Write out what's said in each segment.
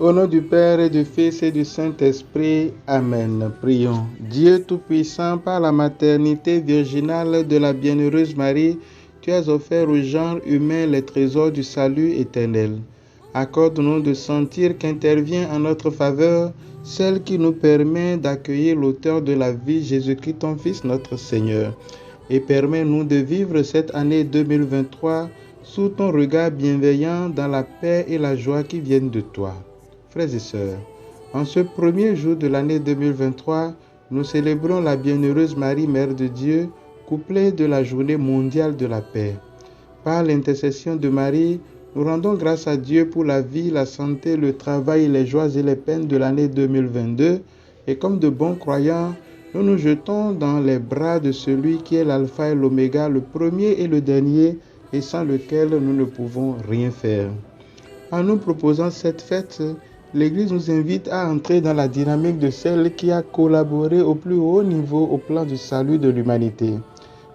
Au nom du Père et du Fils et du Saint-Esprit. Amen. Prions. Dieu Tout-Puissant, par la maternité virginale de la Bienheureuse Marie, tu as offert au genre humain les trésors du salut éternel. Accorde-nous de sentir qu'intervient en notre faveur celle qui nous permet d'accueillir l'auteur de la vie, Jésus-Christ, ton Fils, notre Seigneur. Et permets-nous de vivre cette année 2023 sous ton regard bienveillant dans la paix et la joie qui viennent de toi. Frères et sœurs, en ce premier jour de l'année 2023, nous célébrons la Bienheureuse Marie, Mère de Dieu, couplée de la Journée mondiale de la paix. Par l'intercession de Marie, nous rendons grâce à Dieu pour la vie, la santé, le travail, les joies et les peines de l'année 2022. Et comme de bons croyants, nous nous jetons dans les bras de celui qui est l'alpha et l'oméga, le premier et le dernier, et sans lequel nous ne pouvons rien faire. En nous proposant cette fête, l'Église nous invite à entrer dans la dynamique de celle qui a collaboré au plus haut niveau au plan du salut de l'humanité.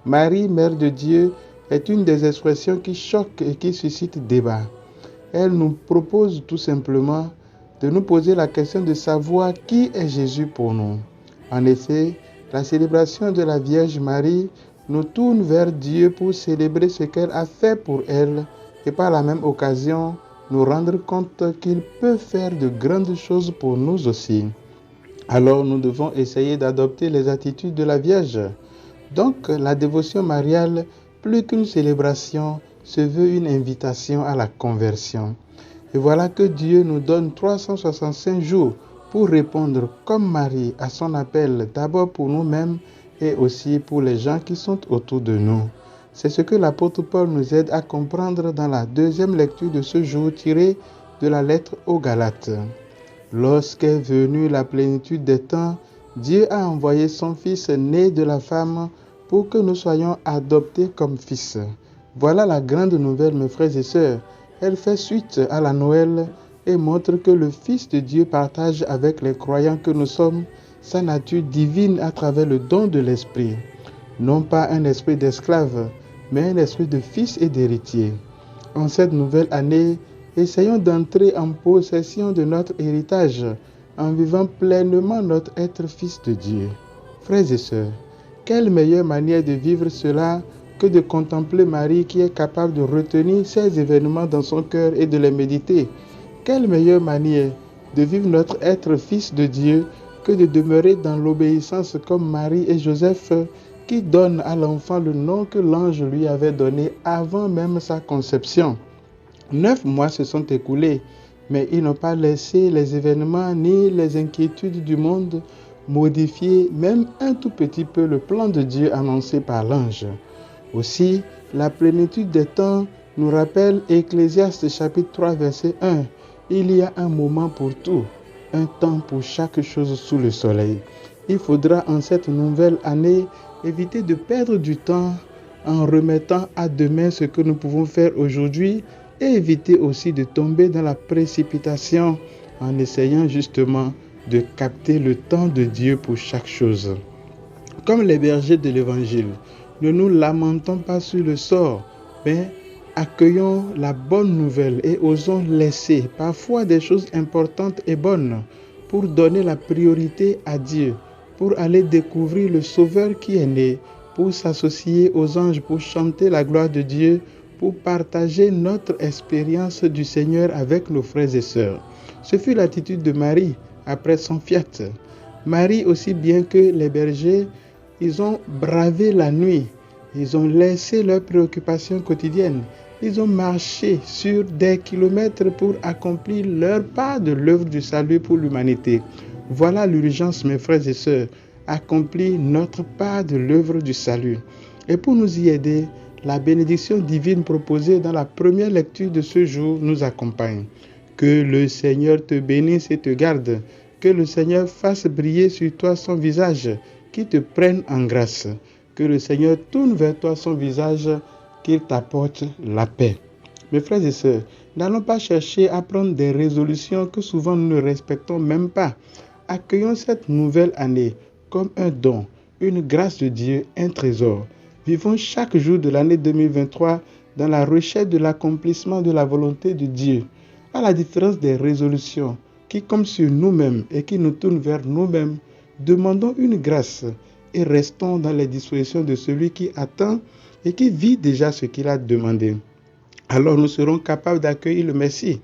Marie, Mère de Dieu, est une des expressions qui choquent et qui suscite débat. Elle nous propose tout simplement de nous poser la question de savoir qui est Jésus pour nous. En effet, la célébration de la Vierge Marie nous tourne vers Dieu pour célébrer ce qu'elle a fait pour elle et par la même occasion, nous rendre compte qu'il peut faire de grandes choses pour nous aussi. Alors nous devons essayer d'adopter les attitudes de la Vierge. Donc la dévotion mariale, plus qu'une célébration, se veut une invitation à la conversion. Et voilà que Dieu nous donne 365 jours pour répondre comme Marie à son appel, d'abord pour nous-mêmes et aussi pour les gens qui sont autour de nous. C'est ce que l'apôtre Paul nous aide à comprendre dans la deuxième lecture de ce jour tirée de la lettre aux Galates. Lorsqu'est venue la plénitude des temps, Dieu a envoyé son Fils né de la femme pour que nous soyons adoptés comme fils. Voilà la grande nouvelle, mes frères et sœurs. Elle fait suite à la Noël et montre que le Fils de Dieu partage avec les croyants que nous sommes sa nature divine à travers le don de l'Esprit. Non pas un esprit d'esclave, mais un esprit de fils et d'héritier. En cette nouvelle année, essayons d'entrer en possession de notre héritage en vivant pleinement notre être fils de Dieu. Frères et sœurs, quelle meilleure manière de vivre cela que de contempler Marie qui est capable de retenir ces événements dans son cœur et de les méditer. Quelle meilleure manière de vivre notre être fils de Dieu que de demeurer dans l'obéissance comme Marie et Joseph qui donne à l'enfant le nom que l'ange lui avait donné avant même sa conception. 9 mois se sont écoulés, mais ils n'ont pas laissé les événements ni les inquiétudes du monde modifier même un tout petit peu le plan de Dieu annoncé par l'ange. Aussi, la plénitude des temps nous rappelle Ecclésiaste chapitre 3 verset 1. Il y a un moment pour tout, un temps pour chaque chose sous le soleil. Il faudra en cette nouvelle année éviter de perdre du temps en remettant à demain ce que nous pouvons faire aujourd'hui et éviter aussi de tomber dans la précipitation en essayant justement de capter le temps de Dieu pour chaque chose. Comme les bergers de l'Évangile, ne nous lamentons pas sur le sort, mais accueillons la bonne nouvelle et osons laisser parfois des choses importantes et bonnes pour donner la priorité à Dieu, pour aller découvrir le Sauveur qui est né, pour s'associer aux anges, pour chanter la gloire de Dieu, pour partager notre expérience du Seigneur avec nos frères et sœurs. Ce fut l'attitude de Marie après son fiat. Marie, aussi bien que les bergers, ils ont bravé la nuit, ils ont laissé leurs préoccupations quotidiennes, ils ont marché sur des kilomètres pour accomplir leur part de l'œuvre du salut pour l'humanité. Voilà l'urgence, mes frères et sœurs, accomplir notre part de l'œuvre du salut. Et pour nous y aider, la bénédiction divine proposée dans la première lecture de ce jour nous accompagne. Que le Seigneur te bénisse et te garde. Que le Seigneur fasse briller sur toi son visage, qu'il te prenne en grâce. Que le Seigneur tourne vers toi son visage, qu'il t'apporte la paix. Mes frères et sœurs, n'allons pas chercher à prendre des résolutions que souvent nous ne respectons même pas. Accueillons cette nouvelle année comme un don, une grâce de Dieu, un trésor. Vivons chaque jour de l'année 2023 dans la recherche de l'accomplissement de la volonté de Dieu. À la différence des résolutions, qui, comme sur nous-mêmes et qui nous tourne vers nous-mêmes, demandons une grâce et restons dans les dispositions de celui qui attend et qui vit déjà ce qu'il a demandé. Alors nous serons capables d'accueillir le Messie.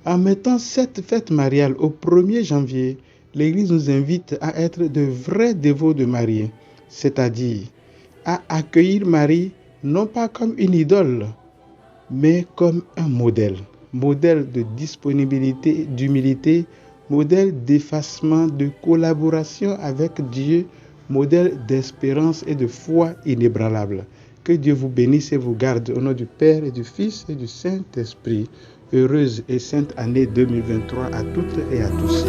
En mettant cette fête mariale au 1er janvier, l'Église nous invite à être de vrais dévots de Marie, c'est-à-dire à accueillir Marie non pas comme une idole, mais comme un modèle. Modèle de disponibilité, d'humilité, modèle d'effacement, de collaboration avec Dieu, modèle d'espérance et de foi inébranlable. Que Dieu vous bénisse et vous garde au nom du Père et du Fils et du Saint-Esprit. Heureuse et sainte année 2023 à toutes et à tous.